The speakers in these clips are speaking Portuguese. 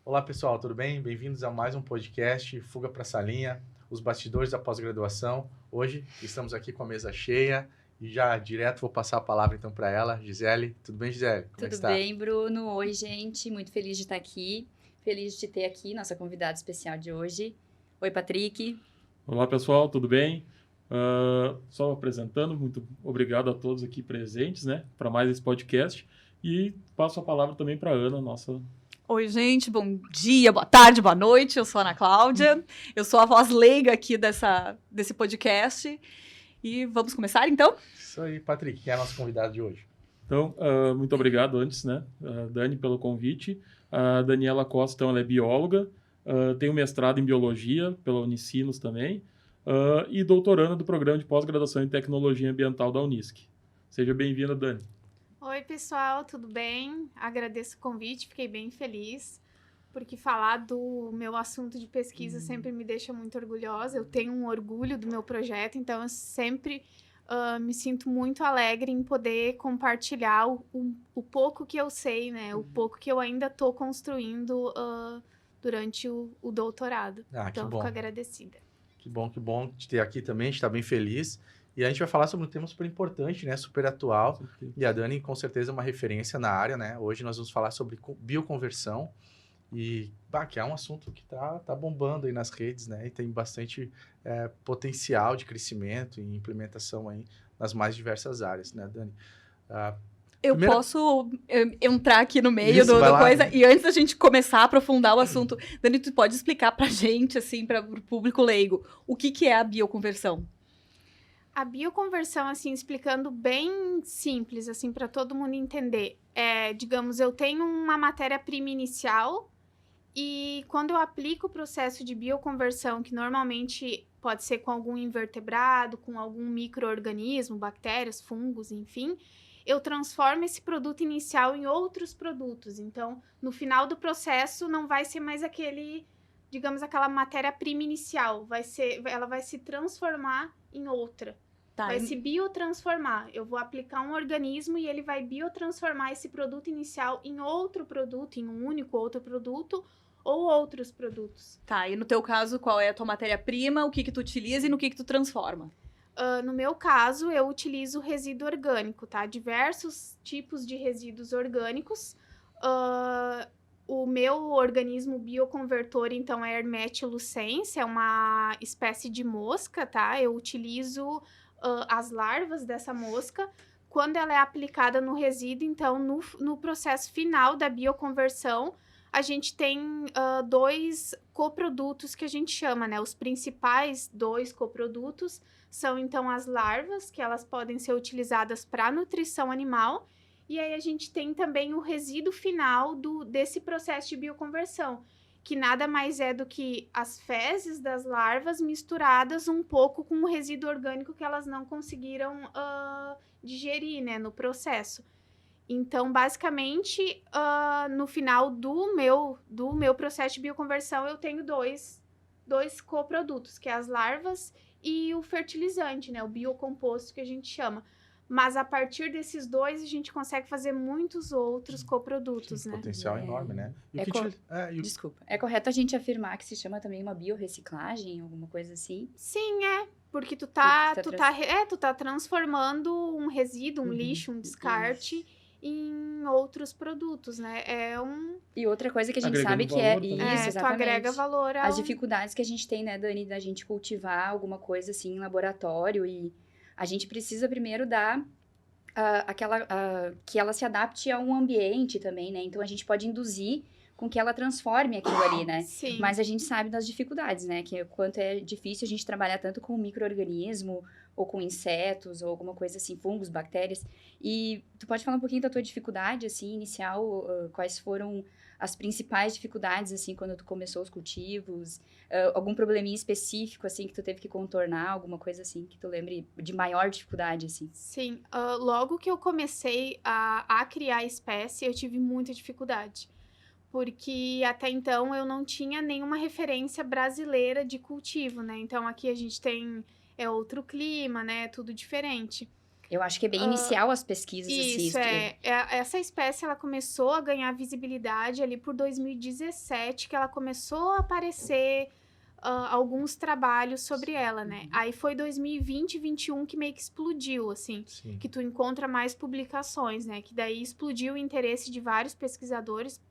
Olá, pessoal, tudo bem? Bem-vindos a mais um podcast Fuga para a Salinha, os bastidores da pós-graduação. Hoje estamos aqui com a mesa cheia e já direto vou passar a palavra então para ela, Gisele. Tudo bem, Gisele? Como é que Tudo está? bem, Bruno? Oi, gente. Muito feliz de estar aqui. Feliz de te ter aqui, nossa convidada especial de hoje. Oi, Patrick. Olá, pessoal, tudo bem? Só apresentando, muito obrigado a todos aqui presentes, né, para mais esse podcast. E passo a palavra também para a Ana, nossa. Oi, gente, bom dia, boa tarde, boa noite. Eu sou a Ana Cláudia, eu sou a voz leiga aqui desse podcast. E vamos começar, então? Isso aí, Patrick, que é a nossa convidada de hoje. Então, muito obrigado antes, né, Dani, pelo convite. A Daniela Costa, então, ela é bióloga, tem um mestrado em biologia pela Unicinos também, e doutoranda do programa de pós-graduação em tecnologia ambiental da Unisc. Seja bem-vinda, Dani. Oi, pessoal, tudo bem? Agradeço o convite, fiquei bem feliz, porque falar do meu assunto de pesquisa sempre me deixa muito orgulhosa. Eu tenho um orgulho do meu projeto, então eu sempre me sinto muito alegre em poder compartilhar o pouco que eu sei, né? O pouco que eu ainda estou construindo durante o doutorado. Ah, que Então, bom. fico agradecida. Que bom te ter aqui também, a gente está bem feliz. E a gente vai falar sobre um tema super importante, né? Super atual. E a Dani, com certeza, é uma referência na área, né? Hoje nós vamos falar sobre bioconversão. E, que é um assunto que tá bombando aí nas redes, né? E tem bastante potencial de crescimento e implementação aí nas mais diversas áreas, né, Dani? Eu Primeira- posso entrar aqui no meio Isso, do vai lá, coisa. né? E antes da gente começar a aprofundar o assunto, Dani, tu pode explicar pra gente, assim, para o público leigo, o que é a bioconversão? A bioconversão, assim, explicando bem simples, assim, para todo mundo entender. Digamos, eu tenho uma matéria-prima inicial e quando eu aplico o processo de bioconversão, que normalmente pode ser com algum invertebrado, com algum micro-organismo, bactérias, fungos, enfim, eu transformo esse produto inicial em outros produtos. Então, no final do processo, não vai ser mais aquela matéria-prima inicial, ela vai se transformar em outra. Tá, Vai se biotransformar. Eu vou aplicar um organismo e ele vai biotransformar esse produto inicial em outro produto, em um único outro produto ou outros produtos. tá, e no teu caso, qual é a tua matéria-prima, o que tu utiliza e no que tu transforma? No meu caso, eu utilizo resíduo orgânico, tá? Diversos tipos de resíduos orgânicos. O meu organismo bioconvertor, então, é Hermetia lucens, é uma espécie de mosca, tá? Eu utilizo as larvas dessa mosca. Quando ela é aplicada no resíduo, então, no processo final da bioconversão, a gente tem dois coprodutos que a gente chama, né? Os principais dois coprodutos são, então, as larvas, que elas podem ser utilizadas para nutrição animal. E aí a gente tem também o resíduo final desse processo de bioconversão, que nada mais é do que as fezes das larvas misturadas um pouco com o resíduo orgânico que elas não conseguiram digerir, né, no processo. Então, basicamente, no final do meu processo de bioconversão, eu tenho dois coprodutos, que é as larvas e o fertilizante, né, o biocomposto que a gente chama. Mas a partir desses dois, a gente consegue fazer muitos outros coprodutos, Sim, né? potencial enorme, né? Desculpa. É correto a gente afirmar que se chama também uma biorreciclagem, alguma coisa assim? Sim, porque tu tá transformando um resíduo, um lixo, um descarte em outros produtos, né? E outra coisa que a gente Agregando sabe que é valor também. isso, Tu exatamente. agrega valor As dificuldades que a gente tem, né, Dani, da gente cultivar alguma coisa assim em laboratório, e a gente precisa primeiro dar que ela se adapte a um ambiente também, né? Então a gente pode induzir com que ela transforme aquilo ali, né? Sim. Mas a gente sabe das dificuldades, né? Que quanto é difícil a gente trabalhar tanto com micro-organismo ou com insetos ou alguma coisa assim, fungos, bactérias. E tu pode falar um pouquinho da tua dificuldade, assim, inicial, quais foram as principais dificuldades, assim, quando tu começou os cultivos? Algum probleminha específico, assim, que tu teve que contornar, alguma coisa assim, que tu lembre de maior dificuldade, assim? Sim, logo que eu comecei a criar a espécie, eu tive muita dificuldade. Porque até então eu não tinha nenhuma referência brasileira de cultivo, né? Então aqui a gente tem outro clima, né? Tudo diferente. Eu acho que é bem inicial as pesquisas. Isso, assim, essa espécie, ela começou a ganhar visibilidade ali por 2017, que ela começou a aparecer alguns trabalhos sobre ela, né? Aí foi 2020 e 2021 que meio que explodiu, assim. Sim. Que tu encontra mais publicações, né? Que daí explodiu o interesse de vários pesquisadores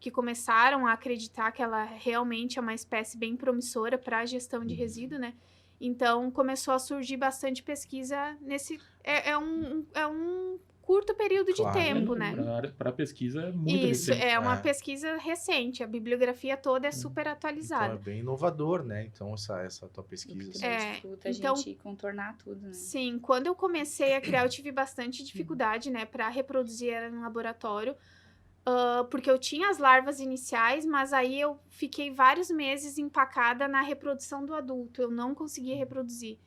que começaram a acreditar que ela realmente é uma espécie bem promissora para a gestão de resíduo, né? Então, começou a surgir bastante pesquisa nesse... É um curto período de tempo, né? Para pesquisa é muito Isso, recente. é uma pesquisa recente. A bibliografia toda é super Então atualizada. é bem inovador, né? Então, essa tua pesquisa. Que dificulta então, a gente contornar tudo, né? Sim, quando eu comecei a criar, eu tive bastante dificuldade, né, para reproduzir ela no laboratório, porque eu tinha as larvas iniciais, mas aí eu fiquei vários meses empacada na reprodução do adulto, eu não conseguia reproduzir.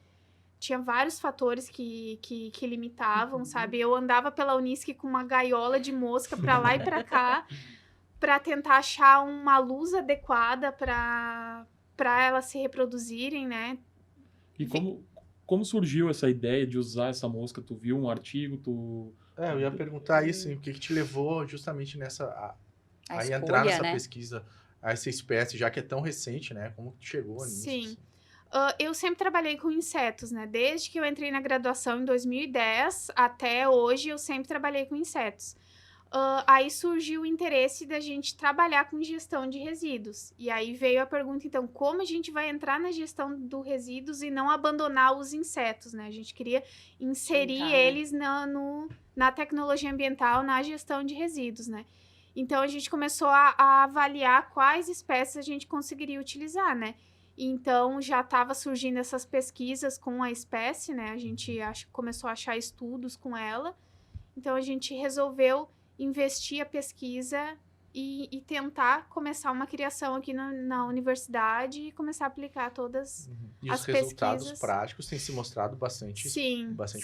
Tinha vários fatores que limitavam, sabe? Eu andava pela Unisc com uma gaiola de mosca para lá e para cá, para tentar achar uma luz adequada para elas se reproduzirem, né? E como surgiu essa ideia de usar essa mosca? Tu viu um artigo, Eu ia perguntar isso, hein, o que te levou justamente nessa... a escolha, entrar nessa né? pesquisa, a essa espécie, já que é tão recente, né? Como que tu chegou nisso? Sim. Assim? Eu sempre trabalhei com insetos, né? Desde que eu entrei na graduação em 2010 até hoje, eu sempre trabalhei com insetos. Aí surgiu o interesse da gente trabalhar com gestão de resíduos. E aí veio a pergunta, então, como a gente vai entrar na gestão dos resíduos e não abandonar os insetos, né? A gente queria inserir eles na tecnologia ambiental, na gestão de resíduos, né? Então, a gente começou a avaliar quais espécies a gente conseguiria utilizar, né? Então, já estava surgindo essas pesquisas com a espécie, né? A gente começou a achar estudos com ela. Então, a gente resolveu investir a pesquisa e tentar começar uma criação aqui na universidade e começar a aplicar todas E as os resultados pesquisas. práticos têm se mostrado bastante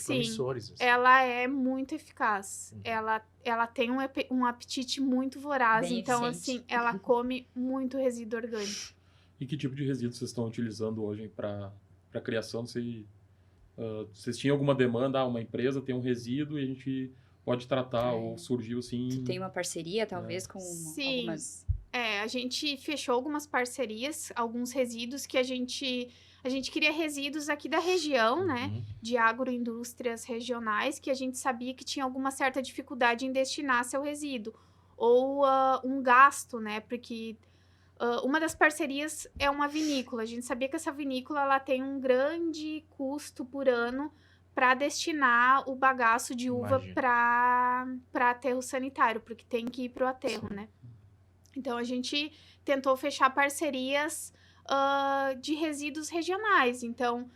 promissores. Assim. Ela é muito eficaz. Ela tem um apetite muito voraz. Bem então, eficiente. assim, ela come muito resíduo orgânico. E que tipo de resíduo vocês estão utilizando hoje para a criação? Vocês tinham alguma demanda? Uma empresa tem um resíduo e a gente pode tratar, ou surgiu assim... Tu tem uma parceria, talvez, com algumas... A gente fechou algumas parcerias, alguns resíduos que a gente queria resíduos aqui da região, né? De agroindústrias regionais, que a gente sabia que tinha alguma certa dificuldade em destinar seu resíduo. Ou um gasto, né? Porque uma das parcerias é uma vinícola. A gente sabia que essa vinícola ela tem um grande custo por ano para destinar o bagaço de uva para aterro sanitário, porque tem que ir para o aterro, né? Então, a gente tentou fechar parcerias de resíduos regionais. Então,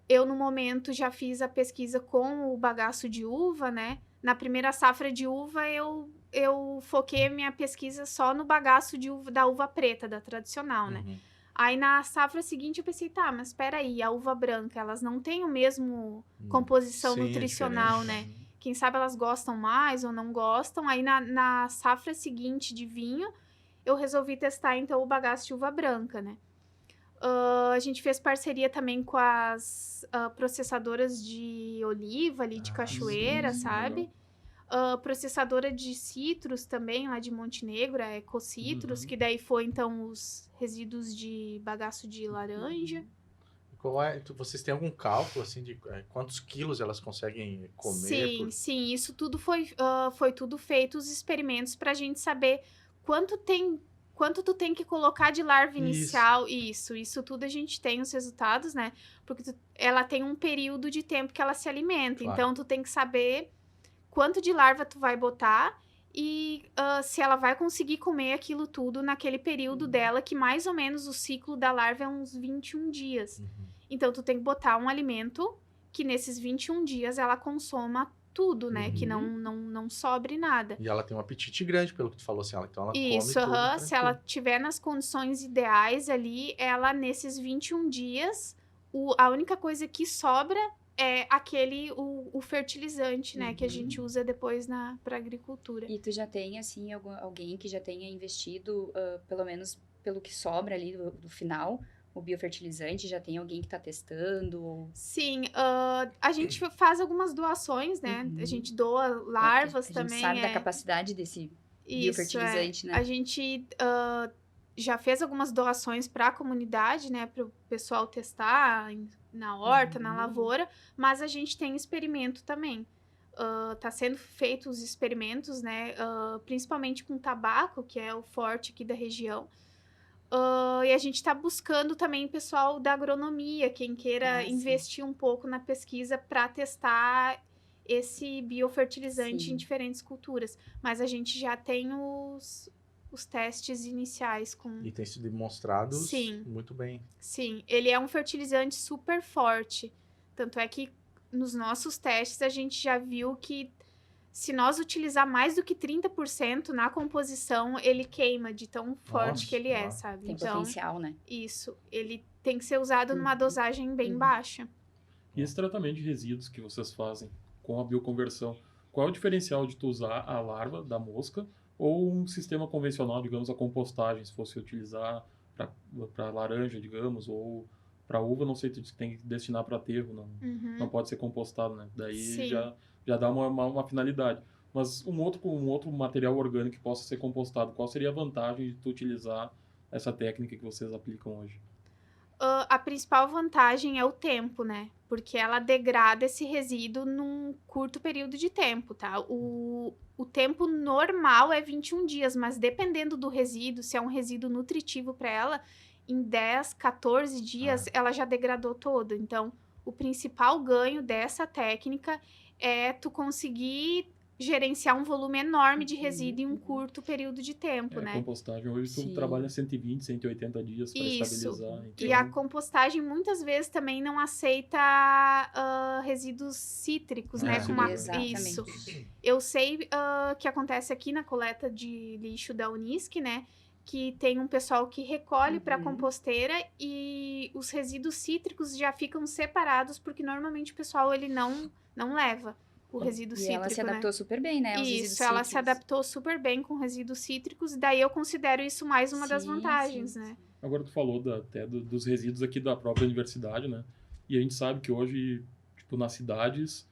eu, no momento, já fiz a pesquisa com o bagaço de uva, né? Na primeira safra de uva, eu foquei a minha pesquisa só no bagaço de uva, da uva preta, da tradicional, né? Aí, na safra seguinte, eu pensei, tá, mas espera aí, a uva branca, elas não têm o mesmo composição nutricional, né? Quem sabe elas gostam mais ou não gostam. Aí, na safra seguinte de vinho, eu resolvi testar, então, o bagaço de uva branca, né? A gente fez parceria também com as processadoras de oliva ali de Cachoeira, sabe? Processadora de citros também, lá de Montenegro, a Ecocitrus, que daí foi, então, os resíduos de bagaço de laranja. Vocês têm algum cálculo, assim, de quantos quilos elas conseguem comer? Sim, isso tudo foi tudo feito, os experimentos, pra gente saber quanto tu tem que colocar de larva inicial. Isso tudo a gente tem os resultados, né? Porque ela tem um período de tempo que ela se alimenta, então tu tem que saber quanto de larva tu vai botar e se ela vai conseguir comer aquilo tudo naquele período dela, que mais ou menos o ciclo da larva é uns 21 dias. Então, tu tem que botar um alimento que nesses 21 dias ela consoma tudo, né? Que não sobre nada. E ela tem um apetite grande, pelo que tu falou, assim, então ela come tudo. Se ela tiver nas condições ideais ali, ela nesses 21 dias, a única coisa que sobra é o fertilizante, né? Que a gente usa depois para agricultura. E tu já tem, assim, alguém que já tenha investido, pelo menos pelo que sobra ali do final, o biofertilizante? Já tem alguém que está testando? Sim, a gente faz algumas doações, né? A gente doa larvas A também. gente sabe da capacidade desse biofertilizante, né? A gente já fez algumas doações para a comunidade, né? Para o pessoal testar na horta, na lavoura. Mas a gente tem experimento também. Tá sendo feitos os experimentos, né? Principalmente com tabaco, que é o forte aqui da região. E a gente está buscando também o pessoal da agronomia, quem queira investir um pouco na pesquisa para testar esse biofertilizante em diferentes culturas. Mas a gente já tem os testes iniciais com... E tem sido demonstrados Sim. muito bem. Sim, ele é um fertilizante super forte. Tanto é que nos nossos testes a gente já viu que se nós utilizar mais do que 30% na composição, ele queima de tão forte que ele é, sabe? Tem potencial, né? Isso. Ele tem que ser usado numa dosagem bem baixa. E esse tratamento de resíduos que vocês fazem com a bioconversão, qual é o diferencial de tu usar a larva da mosca ou um sistema convencional, digamos, a compostagem, se fosse utilizar para laranja, digamos, ou para uva, não sei, tu tem que destinar para aterro, não pode ser compostado, né? Daí já dá uma finalidade. Mas um outro material orgânico que possa ser compostado, qual seria a vantagem de tu utilizar essa técnica que vocês aplicam hoje? A principal vantagem é o tempo, né? Porque ela degrada esse resíduo num curto período de tempo, tá? O tempo normal é 21 dias, mas dependendo do resíduo, se é um resíduo nutritivo para ela, em 10, 14 dias ela já degradou todo. Então, o principal ganho dessa técnica é tu conseguir gerenciar um volume enorme de resíduo em um curto período de tempo, né? A compostagem hoje tu trabalha 120, 180 dias para estabilizar. Então... E a compostagem muitas vezes também não aceita resíduos cítricos, né? Isso. Eu sei que acontece aqui na coleta de lixo da Unisc, né? Que tem um pessoal que recolhe para a composteira e os resíduos cítricos já ficam separados, porque normalmente o pessoal ele não leva o resíduo cítrico, ela se adaptou super bem, né? Isso, ela se adaptou super bem com resíduos cítricos, e daí eu considero isso mais uma das vantagens, né? Agora tu falou até dos resíduos aqui da própria universidade, né? E a gente sabe que hoje, tipo, nas cidades,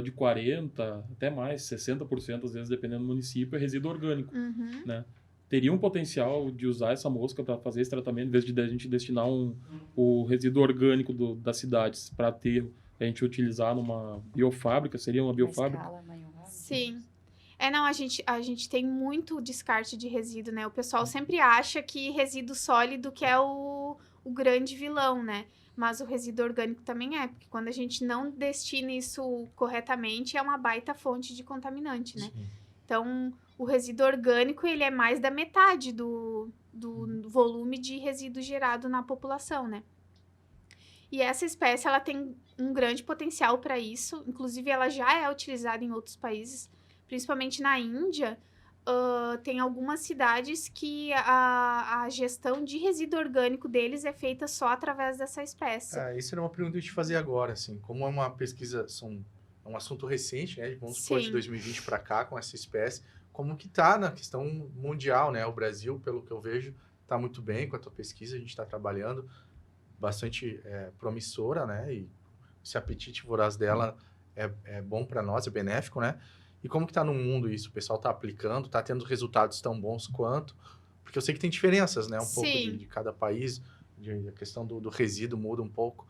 de 40% até mais, 60%, às vezes, dependendo do município, é resíduo orgânico, né? Teria um potencial de usar essa mosca para fazer esse tratamento, em vez de a gente destinar o resíduo orgânico das cidades para aterro, a gente utilizar numa biofábrica? Seria uma biofábrica? Uma escala maior. Sim. Não, a gente tem muito descarte de resíduo, né? O pessoal sempre acha que resíduo sólido que é o grande vilão, né? Mas o resíduo orgânico também é, porque quando a gente não destina isso corretamente, é uma baita fonte de contaminante, né? Sim. Então, o resíduo orgânico, ele é mais da metade do volume de resíduo gerado na população, né? E essa espécie, ela tem um grande potencial para isso. Inclusive, ela já é utilizada em outros países, principalmente na Índia. Tem algumas cidades que a gestão de resíduo orgânico deles é feita só através dessa espécie. Isso era uma pergunta que eu te fazer agora, assim. Como é uma pesquisa, é um assunto recente, né? Vamos supor, de 2020 para cá, com essa espécie. Como que tá na questão mundial, né? O Brasil, pelo que eu vejo, tá muito bem com a tua pesquisa. A gente está trabalhando bastante promissora, né? E esse apetite voraz dela é bom para nós, é benéfico, né? E como que tá no mundo isso? O pessoal tá aplicando, tá tendo resultados tão bons quanto? Porque eu sei que tem diferenças, né? Um pouco de cada país, a questão do resíduo muda um pouco.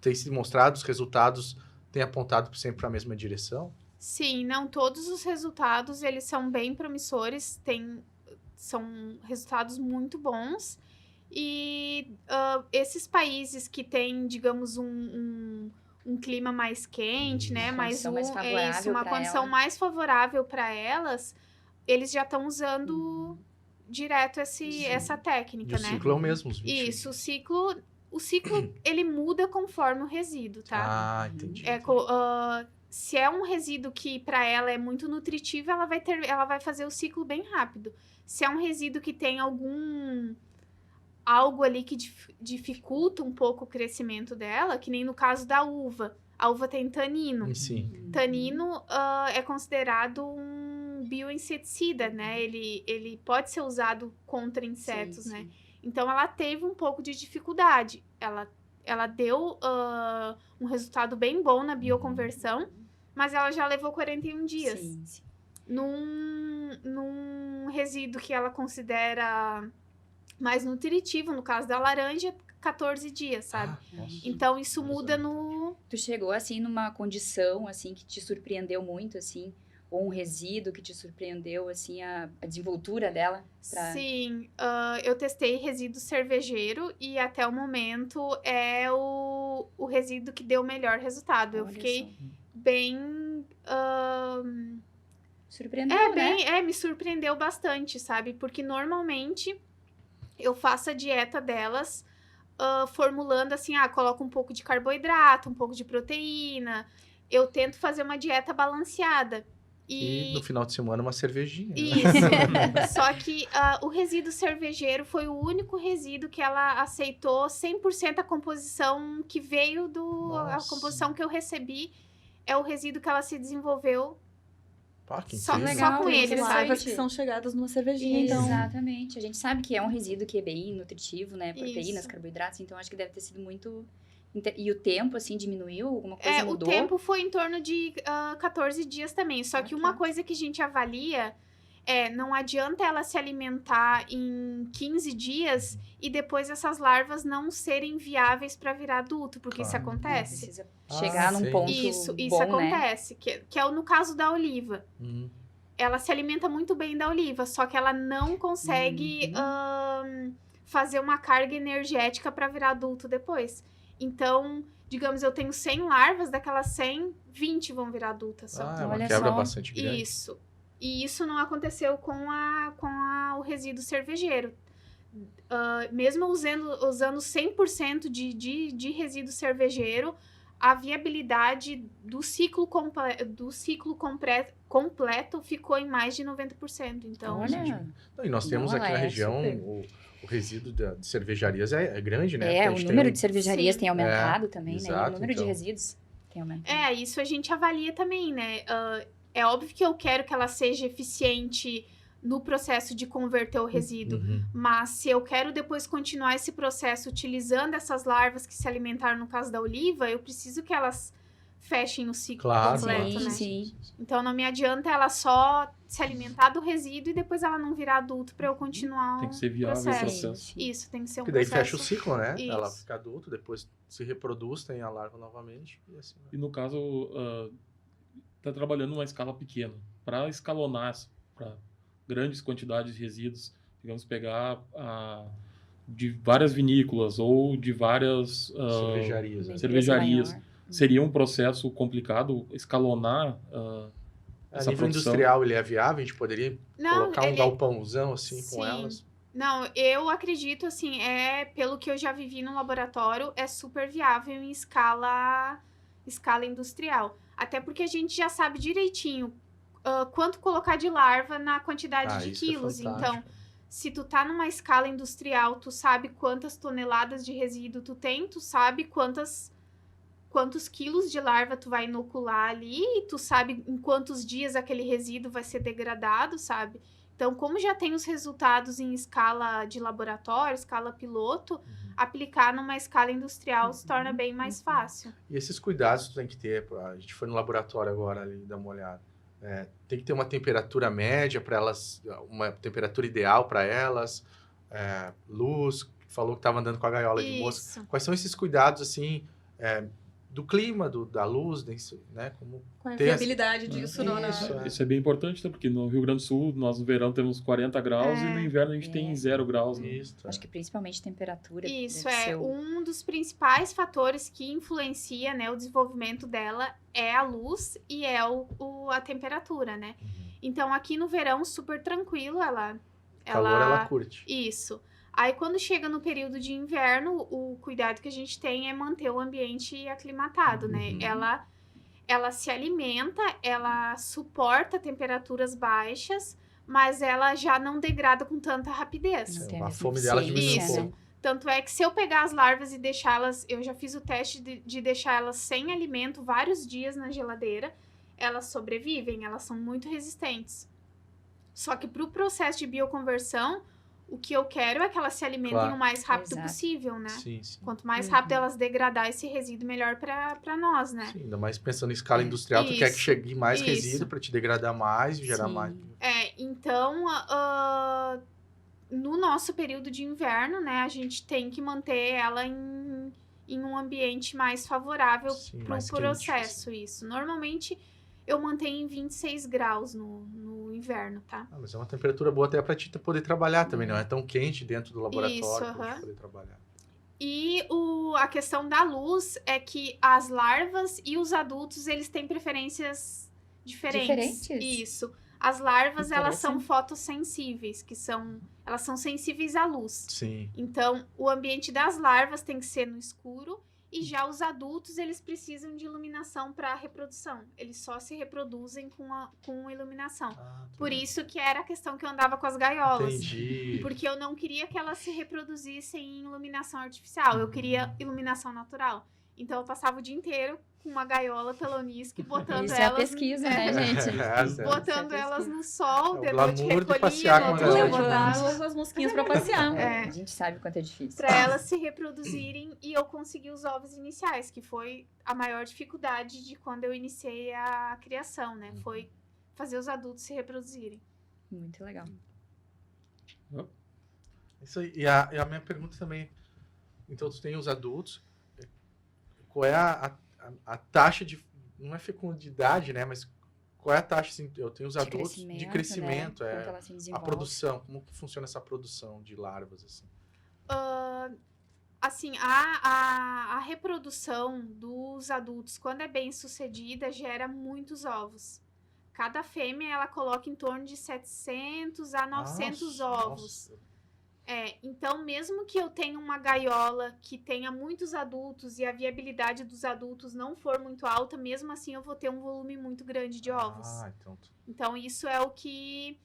Tem se mostrado, os resultados têm apontado sempre para a mesma direção? Sim, não todos os resultados, eles são bem promissores, são resultados muito bons. E esses países que têm, digamos, um clima mais quente, né? Uma condição mais favorável para elas, eles já estão usando direto essa técnica, e né? O ciclo é o mesmo. Isso, o ciclo ele muda conforme o resíduo, tá? Entendi. Se é um resíduo que para ela é muito nutritivo, ela vai fazer o ciclo bem rápido. Se é um resíduo que tem algo ali que dificulta um pouco o crescimento dela, que nem no caso da uva. A uva tem tanino. Sim. Tanino é considerado um bioinseticida, né? Ele pode ser usado contra insetos, né? Então, ela teve um pouco de dificuldade. Ela deu um resultado bem bom na bioconversão, mas ela já levou 41 dias. Sim, sim. Num resíduo que ela considera mais nutritivo, no caso da laranja, 14 dias, sabe? Nossa. Então, isso muda no... Tu chegou, assim, numa condição, assim, que te surpreendeu muito, assim? Ou um resíduo que te surpreendeu, assim, a desenvoltura dela? Sim, eu testei resíduo cervejeiro e até o momento é o resíduo que deu o melhor resultado. Eu Olha fiquei só. bem... Surpreendeu, né? Me surpreendeu bastante, sabe? Porque normalmente eu faço a dieta delas formulando assim, coloco um pouco de carboidrato, um pouco de proteína. Eu tento fazer uma dieta balanceada. E no final de semana uma cervejinha. Isso. Só que o resíduo cervejeiro foi o único resíduo que ela aceitou 100% a composição que veio a composição que eu recebi. É o resíduo que ela se desenvolveu Que só legal, com ele, interessante. sabe? Larvas que são chegadas numa cervejinha, então. Exatamente. A gente sabe que é um resíduo que é bem nutritivo, né? Proteínas, Isso. carboidratos, então acho que deve ter sido muito... E o tempo, assim, diminuiu? Alguma coisa mudou? O tempo foi em torno de 14 dias também. Só que uma coisa que a gente avalia não adianta ela se alimentar em 15 dias e depois essas larvas não serem viáveis para virar adulto, porque isso acontece. Precisa chegar num ponto Isso bom, acontece, né? que é no caso da oliva. Ela se alimenta muito bem da oliva, só que ela não consegue fazer uma carga energética para virar adulto depois. Então, digamos, eu tenho 100 larvas, daquelas 100, 20 vão virar adultas só. É uma Olha quebra só. bastante grande. Isso. E isso não aconteceu com o resíduo cervejeiro. Mesmo usando 100% de resíduo cervejeiro, a viabilidade do ciclo completo ficou em mais de 90%. Então, Olha, E nós temos aqui na região o resíduo de cervejarias é grande, né? o número de cervejarias tem aumentado também, né? E exato, o número de então. resíduos tem aumentado. Isso a gente avalia também, né? É óbvio que eu quero que ela seja eficiente no processo de converter o resíduo, mas se eu quero depois continuar esse processo utilizando essas larvas que se alimentaram no caso da oliva, eu preciso que elas fechem o ciclo completo, né? Sim. Então não me adianta ela só se alimentar do resíduo e depois ela não virar adulto para eu continuar Tem que ser viável o processo. Isso, tem que ser um Porque daí processo. fecha o ciclo, né? Isso. Ela fica adulto, depois se reproduz, tem a larva novamente. E assim, E no caso, está trabalhando numa escala pequena. Para escalonar para grandes quantidades de resíduos, digamos, pegar de várias vinícolas ou de várias cervejarias. Né? cervejarias. Seria um processo complicado escalonar essa nível produção? industrial, ele é viável? A gente poderia colocar um galpãozão assim com elas? Não, eu acredito, assim, pelo que eu já vivi no laboratório, é super viável em escala industrial. Até porque a gente já sabe direitinho quanto colocar de larva na quantidade de quilos. Então, se tu tá numa escala industrial, tu sabe quantas toneladas de resíduo tu tem, tu sabe quantos quilos de larva tu vai inocular ali, e tu sabe em quantos dias aquele resíduo vai ser degradado, sabe? Então, como já tem os resultados em escala de laboratório, escala piloto, aplicar numa escala industrial se torna bem mais fácil. E esses cuidados tu tem que ter, a gente foi no laboratório agora ali, dar uma olhada. Tem que ter uma temperatura média para elas, uma temperatura ideal para elas, luz, falou que estava andando com a gaiola de mosca. Quais são esses cuidados, assim, do clima, da luz, né? Qual é a viabilidade disso? Isso é bem importante, né? Porque no Rio Grande do Sul, nós no verão temos 40 graus e no inverno a gente tem 0 graus. Né? Acho que principalmente temperatura. Isso, um dos principais fatores que influencia, né, o desenvolvimento dela é a luz e é a temperatura, né? Então, aqui no verão, super tranquilo, calor ela curte. Isso. Aí, quando chega no período de inverno, o cuidado que a gente tem é manter o ambiente aclimatado, né? Ela se alimenta, ela suporta temperaturas baixas, mas ela já não degrada com tanta rapidez. A fome dela diminui um pouco. Tanto é que se eu pegar as larvas e deixá-las... Eu já fiz o teste de deixar elas sem alimento vários dias na geladeira. Elas sobrevivem, elas são muito resistentes. Só que para o processo de bioconversão, O que eu quero é que elas se alimentem Claro. o mais rápido Exato. possível, né? Sim, sim. Quanto mais rápido elas degradar esse resíduo, melhor para nós, né? Sim, ainda mais pensando em escala industrial, tu quer que Isso. chegue mais Isso. resíduo para te degradar mais e gerar Sim. mais. Então, no nosso período de inverno, né, a gente tem que manter ela em um ambiente mais favorável Sim, para mais o quente, processo, isso. Normalmente, eu mantenho em 26 graus no inverno, tá? Ah, mas é uma temperatura boa até para ti poder trabalhar também, não é tão quente dentro do laboratório Isso, para aham. gente poder trabalhar. E a questão da luz é que as larvas e os adultos, eles têm preferências diferentes. Diferentes? Isso. As larvas, elas são Interessante. fotossensíveis, elas são sensíveis à luz. Sim. Então, o ambiente das larvas tem que ser no escuro e já os adultos, eles precisam de iluminação para reprodução. Eles só se reproduzem com iluminação. Por isso que era a questão que eu andava com as gaiolas. Entendi. Porque eu não queria que elas se reproduzissem em iluminação artificial. Eu queria iluminação natural. Então, eu passava o dia inteiro com uma gaiola pela Unisc, botando Isso é a elas... pesquisa, né, gente? Certo. Botando Isso é elas pesquisa. no sol, É o de noite glamour de recolhia, passear com no a outro dia gaiola. botava. Levando as mosquinhas pra passear. É. A gente sabe o quanto é difícil. Para elas se reproduzirem e eu consegui os ovos iniciais, que foi a maior dificuldade de quando eu iniciei a criação, né? Foi fazer os adultos se reproduzirem. Muito legal. Isso aí. E a minha pergunta também, então tu tem os adultos, qual é a taxa de, não é fecundidade, né, mas qual é a taxa, assim, eu tenho os adultos de crescimento, né? Quanto ela se a desenvolve. produção, como que funciona essa produção de larvas, assim? Assim, a reprodução dos adultos, quando é bem sucedida, gera muitos ovos. Cada fêmea, ela coloca em torno de 700 a 900 ovos. Nossa. Então, mesmo que eu tenha uma gaiola que tenha muitos adultos e a viabilidade dos adultos não for muito alta, mesmo assim eu vou ter um volume muito grande de ovos. Então... Então, isso é o que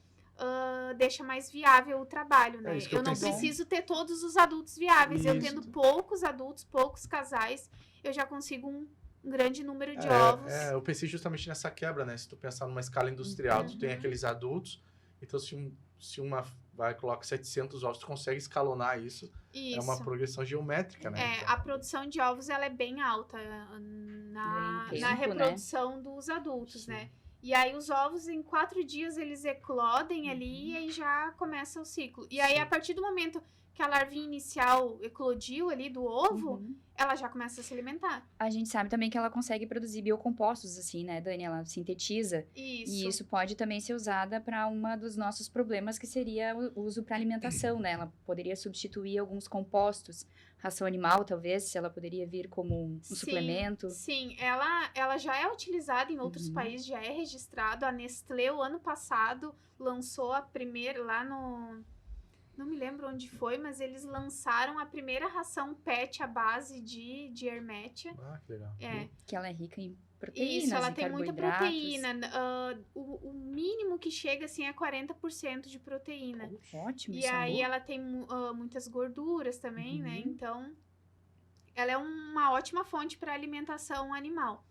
deixa mais viável o trabalho, né? isso que eu Eu não pensei. preciso ter todos os adultos viáveis. Eu Isso. tendo poucos adultos, poucos casais, eu já consigo um grande número de ovos. eu pensei justamente nessa quebra, né? Se tu pensar numa escala industrial, tu tem aqueles adultos, então se uma coloca 700 ovos, tu consegue escalonar isso. Isso. É uma progressão geométrica, né? Então, A produção de ovos ela é bem alta na Em tempo, reprodução dos adultos, Sim. né? E aí os ovos, em 4 dias, eles eclodem ali e aí já começa o ciclo. E aí, Sim. a partir do momento que a larvinha inicial eclodiu ali do ovo, Uhum. ela já começa a se alimentar. A gente sabe também que ela consegue produzir biocompostos, assim, né, Dani? Ela sintetiza. Isso. E isso pode também ser usada para uma dos nossos problemas, que seria o uso para alimentação, né? Ela poderia substituir alguns compostos. Ração animal, talvez, se ela poderia vir como um Sim, suplemento. Sim, ela já é utilizada em outros Uhum. países, já é registrado. A Nestlé, o ano passado, lançou a primeira, lá no... Não me lembro onde foi, mas eles lançaram a primeira ração PET à base de Hermetia. que legal. Que ela é rica em proteínas, Isso, ela em tem muita carboidratos. proteína. O mínimo que chega, assim, é 40% de proteína. Ótimo, E isso é aí bom. ela tem muitas gorduras também, né? Uhum. Então, ela é uma ótima fonte para alimentação animal.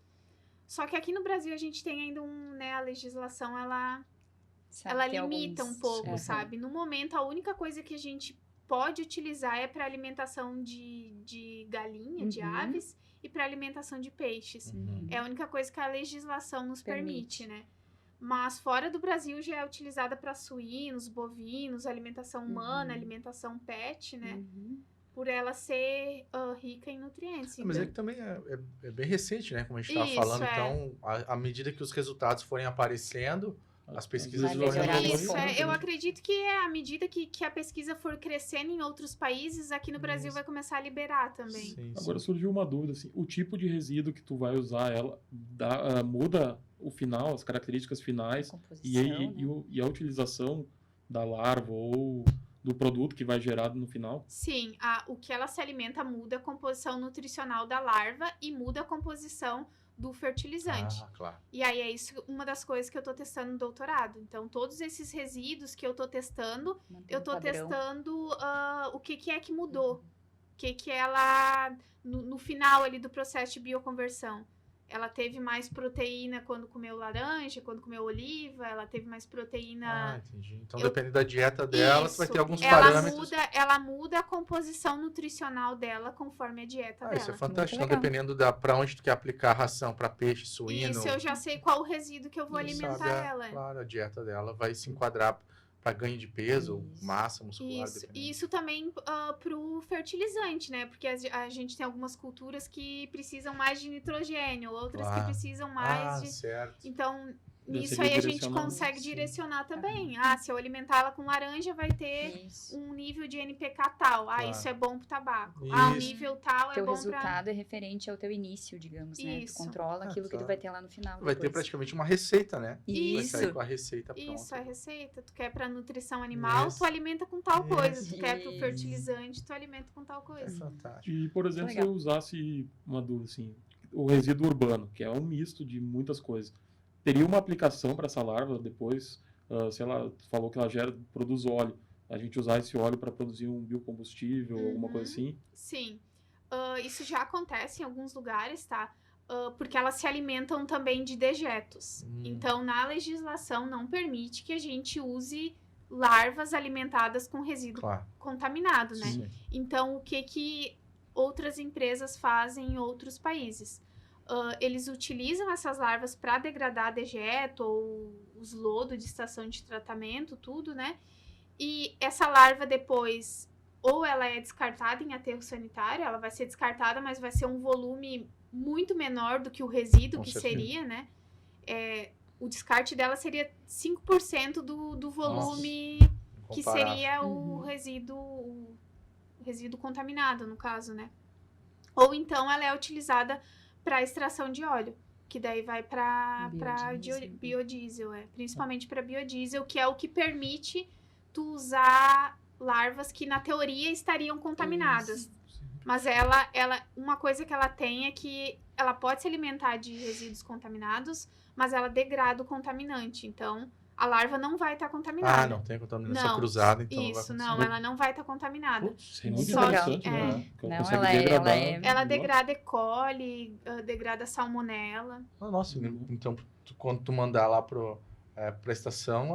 Só que aqui no Brasil a gente tem ainda a legislação, ela Sabe, tem limita alguns- um pouco, Aham. sabe? No momento, a única coisa que a gente pode utilizar é para alimentação de galinha, de Uhum. aves, e para alimentação de peixes. Uhum. É a única coisa que a legislação nos Permite. permite, né? Mas fora do Brasil já é utilizada para suínos, bovinos, alimentação humana, Uhum. alimentação pet, né? Uhum. Por ela ser rica em nutrientes. Mas é Então, que também é bem recente, né? Como a gente estava Isso, falando. é. Então, à medida que os resultados forem aparecendo, as pesquisas Vai vão melhorar evoluindo. isso, Isso, eu acredito que à medida que a pesquisa for crescendo em outros países, aqui no Brasil Isso. vai começar a liberar também. Sim, Agora sim. surgiu uma dúvida, assim, o tipo de resíduo que tu vai usar, ela muda o final, as características finais, e, Composição, e, né? e o- e a utilização da larva ou do produto que vai gerado no final? Sim, o que ela se alimenta muda a composição nutricional da larva e muda a composição do fertilizante. Claro. E aí é isso uma das coisas que eu tô testando no doutorado. Então, todos esses resíduos que eu tô testando, Manter eu um tô padrão. testando o que é que mudou. O que ela, no final ali do processo de bioconversão, ela teve mais proteína quando comeu laranja, quando comeu oliva, ela teve mais proteína... Entendi. Então, dependendo da dieta dela, você vai ter alguns ela parâmetros. ela muda a composição nutricional dela conforme a dieta dela. Isso é fantástico. Muito Então, legal. dependendo para onde tu quer aplicar a ração, para peixe, suíno... Isso, eu já sei qual o resíduo que eu vou tu alimentar sabe ela. Claro, a dieta dela vai se enquadrar para ganho de peso, ou Isso. massa muscular. Isso, dependendo. e isso também pro fertilizante, né? Porque a gente tem algumas culturas que precisam mais de nitrogênio, outras que Claro. precisam mais de... Certo. Então, Deve nisso ser aí a gente direcionado, consegue sim. direcionar também. Se eu alimentar ela com laranja, vai ter Isso. um nível de NPK tal. Claro. Isso é bom pro tabaco. Isso. Um nível tal é Teu bom resultado é referente ao teu início, digamos, né? Tu Isso. controla aquilo que tu claro. vai ter lá no final. Vai ter depois. praticamente uma receita, né? Vai Isso. sair com a receita pra... pronta. Isso, é receita. Tu quer pra nutrição animal, Isso. tu alimenta com tal coisa. Tu quer pro Isso. fertilizante, tu alimenta com tal É coisa. fantástico. E, por exemplo, se legal. eu usasse uma dúvida assim, o resíduo urbano, que é um misto de muitas coisas, teria uma aplicação para essa larva depois, sei lá, tu falou que ela produz óleo, a gente usar esse óleo para produzir um biocombustível, alguma coisa assim? Sim. Isso já acontece em alguns lugares, tá? Porque elas se alimentam também de dejetos. Então, na legislação, não permite que a gente use larvas alimentadas com resíduo Claro. contaminado, né? Sim. Então, o que outras empresas fazem em outros países? Eles utilizam essas larvas para degradar dejeto ou os lodos de estação de tratamento, tudo, né? E essa larva depois, ou ela é descartada em aterro sanitário, ela vai ser descartada, mas vai ser um volume muito menor do que o resíduo Com que certeza. seria, né? O descarte dela seria 5% do volume que Comparável. seria o resíduo contaminado, no caso, né? Ou então ela é utilizada para extração de óleo, que daí vai para biodiesel, principalmente para biodiesel, que é o que permite tu usar larvas que na teoria estariam contaminadas. Mas uma coisa que ela tem é que ela pode se alimentar de resíduos contaminados, mas ela degrada o contaminante. Então, a larva não vai estar contaminada. Não tem contaminação Não, cruzada, então Isso, não vai não, acontecer. ela não vai estar contaminada. Isso é muito Só que- interessante, né? Não, Consegue ela é- degradar. ela é- Ela degrada E. coli, degrada salmonela. Nossa, então quando tu mandar lá pra estação,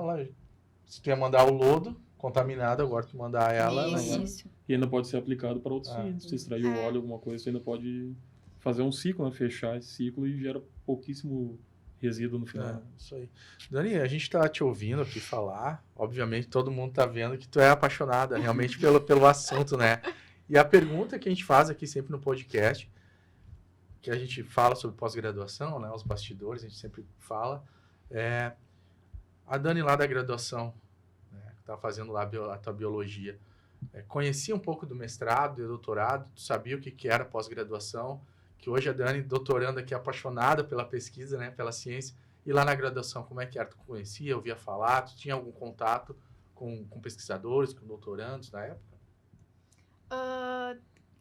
se tu ia mandar o lodo contaminado, agora tu mandar ela vai... Isso. E ainda pode ser aplicado para outros fins. Se extrair o óleo, alguma coisa, você ainda pode fazer um ciclo, né? Fechar esse ciclo e gera pouquíssimo resíduo no final. Isso aí. Dani, a gente tá te ouvindo aqui falar. Obviamente, todo mundo tá vendo que tu é apaixonada realmente pelo assunto, né? E a pergunta que a gente faz aqui sempre no podcast, que a gente fala sobre pós-graduação, né? Os bastidores, a gente sempre fala. A Dani lá da graduação, né, que tá fazendo lá a tua biologia, conhecia um pouco do mestrado e do doutorado, tu sabia o que era pós-graduação, que hoje a Dani, doutoranda aqui, apaixonada pela pesquisa, né, pela ciência, e lá na graduação, como é que era? Tu conhecia, ouvia falar, tu tinha algum contato com pesquisadores, com doutorandos na época?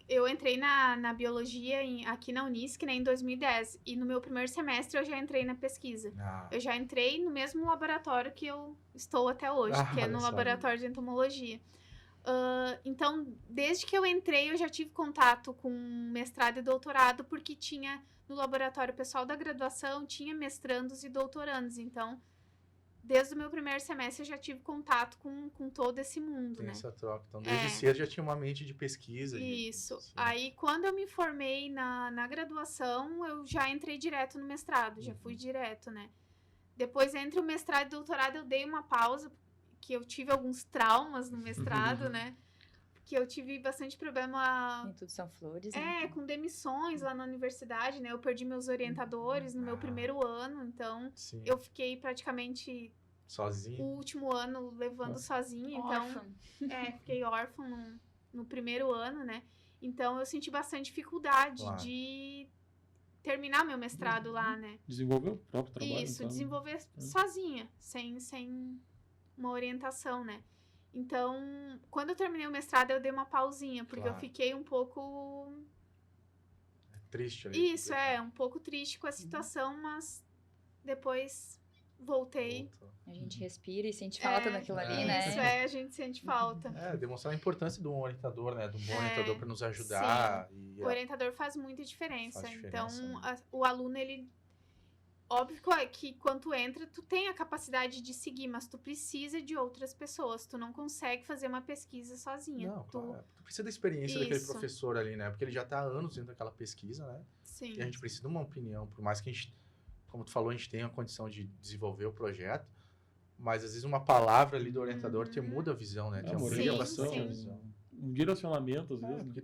Eu entrei na biologia aqui na Unisc, né, em 2010, e no meu primeiro semestre eu já entrei na pesquisa. Eu já entrei no mesmo laboratório que eu estou até hoje, que é no laboratório de entomologia. Então, desde que eu entrei, eu já tive contato com mestrado e doutorado, porque tinha no laboratório pessoal da graduação, tinha mestrandos e doutorandos. Então, desde o meu primeiro semestre, eu já tive contato com todo esse mundo, né? Essa troca. Então, desde cedo já tinha uma mente de pesquisa. Isso. Aí, quando eu me formei na graduação, eu já entrei direto no mestrado, já fui direto, né? Depois, entre o mestrado e o doutorado, eu dei uma pausa, que eu tive alguns traumas no mestrado, né? Que eu tive bastante problema... Nem tudo são flores, né? com demissões lá na universidade, né? Eu perdi meus orientadores no meu primeiro ano, então eu fiquei praticamente... Sozinha? O último ano levando sozinha, então... Fiquei órfã no primeiro ano, né? Então eu senti bastante dificuldade de terminar meu mestrado lá, né? Desenvolver o próprio trabalho. Isso, então... desenvolver sozinha, sem uma orientação, né? Então, quando eu terminei o mestrado, eu dei uma pausinha, porque eu fiquei um pouco... Triste ali. Isso, um pouco triste com a situação, mas depois voltei. Voltou. A gente respira e sente falta daquilo ali, né? Isso, a gente sente falta. Demonstrar a importância do orientador, né? Do bom orientador para nos ajudar. E, O orientador faz muita diferença. Faz diferença, Então, né? o aluno, ele... Óbvio que quando tu entra, tu tem a capacidade de seguir, mas tu precisa de outras pessoas. Tu não consegue fazer uma pesquisa sozinha. Não, tu... claro. Tu precisa da experiência daquele Isso. professor ali, né? Porque ele já está há anos dentro daquela pesquisa, né? Sim. E a gente precisa de uma opinião, por mais que a gente, como tu falou, a gente tenha a condição de desenvolver o projeto, mas às vezes uma palavra ali do orientador te muda a visão, né? Te uma amplia sim, bastante a sim. visão. Um direcionamento, às vezes. Porque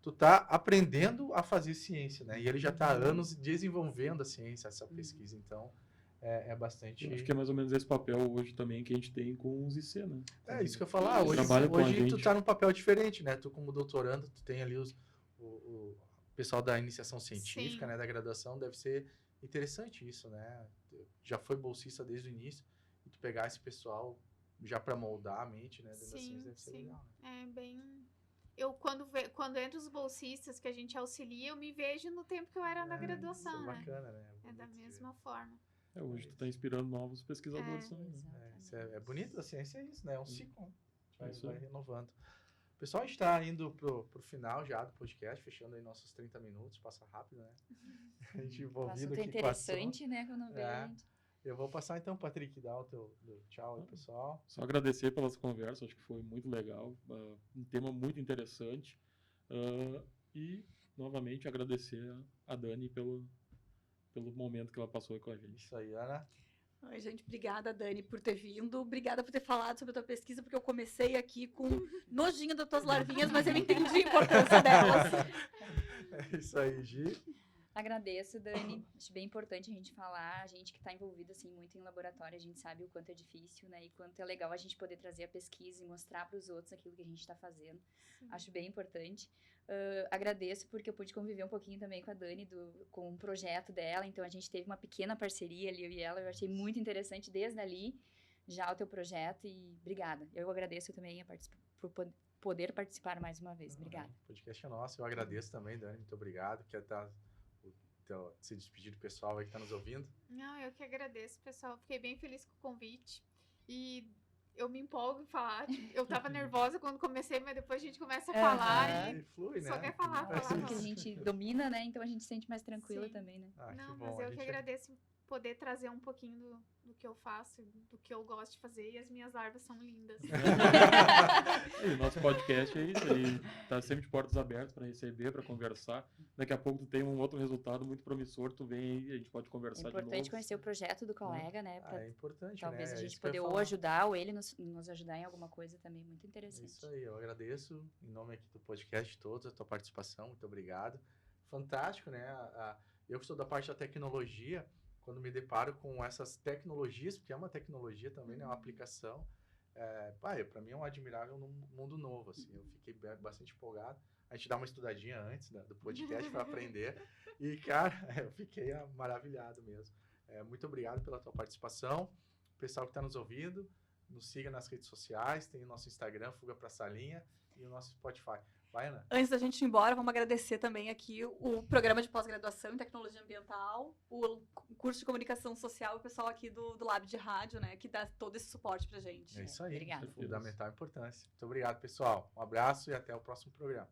tu tá aprendendo a fazer ciência, né? E ele já está há anos desenvolvendo a ciência, essa pesquisa. Então, é bastante... Eu acho que é mais ou menos esse papel hoje também que a gente tem com os IC, né? É isso que eu ia falar. Hoje Trabalha com a tu gente. tá num papel diferente, né? Tu como doutorando, tu tem ali o pessoal da iniciação científica, Sim. né? Da graduação, deve ser interessante isso, né? Já foi bolsista desde o início, e tu pegar esse pessoal já para moldar a mente, né? Dentro da ciência deve ser legal, né? É bem... Eu, quando entro os bolsistas que a gente auxilia, eu me vejo no tempo que eu era na graduação, Isso é né? bacana, né? É da bonito ver. mesma forma. Hoje tu está inspirando novos pesquisadores também. Né? Isso é bonito, a ciência é isso, né? É um ciclo. Né? É isso Vai aí. renovando. Pessoal, a gente está indo pro final já do podcast, fechando aí nossos 30 minutos, passa rápido, né? A gente O envolvido assunto é aqui com a ação. interessante, né? Quando vê, É. a gente... Eu vou passar então, Patrick, dar o teu tchau aí, pessoal. Só agradecer pelas conversas, acho que foi muito legal, um tema muito interessante. E, novamente, agradecer a Dani pelo momento que ela passou aí com a gente. Isso aí, Ana. Ai, gente, obrigada, Dani, por ter vindo. Obrigada por ter falado sobre a tua pesquisa, porque eu comecei aqui com nojinho das tuas larvinhas, mas eu entendi a importância delas. É isso aí, Gi. Agradeço, Dani. Acho bem importante a gente falar. A gente que está envolvido assim, muito em laboratório, a gente sabe o quanto é difícil, né? E quanto é legal a gente poder trazer a pesquisa e mostrar para os outros aquilo que a gente está fazendo. Acho bem importante. Agradeço porque eu pude conviver um pouquinho também com a Dani, com o projeto dela. Então, a gente teve uma pequena parceria ali, eu e ela. Eu achei muito interessante desde ali, já o teu projeto. E obrigada. Eu agradeço também por poder participar mais uma vez. Obrigada. O podcast é nosso. Eu agradeço também, Dani. Muito obrigado. Quer se despedir do pessoal aí que está nos ouvindo? Não, eu que agradeço, pessoal. Fiquei bem feliz com o convite. E eu me empolgo em falar. Tipo, eu tava nervosa quando comecei, mas depois a gente começa a falar E flui, né? só quer falar, É falar. que a gente domina, né? Então a gente se sente mais tranquila Sim. também, né? Ah, Não, que bom. mas A eu que gente agradeço poder trazer um pouquinho do que eu faço, do que eu gosto de fazer. E as minhas larvas são lindas. E o nosso podcast é isso, ele tá sempre de portas abertas para receber, para conversar. Daqui a pouco tu tem um outro resultado muito promissor, tu vem aí e a gente pode É conversar de importante novo. conhecer o projeto do colega, né? Pra É importante, talvez né? a É gente isso que eu ia poder ou falar. ajudar ou ele nos ajudar em alguma coisa também muito É interessante. isso aí, eu agradeço em nome aqui do podcast de todos, a tua participação, muito obrigado. Fantástico, né? Eu que sou da parte da tecnologia, quando me deparo com essas tecnologias, porque é uma tecnologia também, né? Uma aplicação, para mim é um admirável mundo novo, assim, eu fiquei bastante empolgado. A gente dá uma estudadinha antes do podcast para aprender e, cara, eu fiquei maravilhado mesmo. Muito obrigado pela tua participação. O pessoal que está nos ouvindo, nos siga nas redes sociais, tem o nosso Instagram, Fuga Pra Salinha, e o nosso Spotify. Vai, Ana? Antes da gente ir embora, vamos agradecer também aqui o programa de pós-graduação em tecnologia ambiental, o curso de comunicação social e o pessoal aqui do Lab de Rádio, né, que dá todo esse suporte pra gente. É isso aí. Obrigada. Fundamental importância. Muito obrigado, pessoal. Um abraço e até o próximo programa.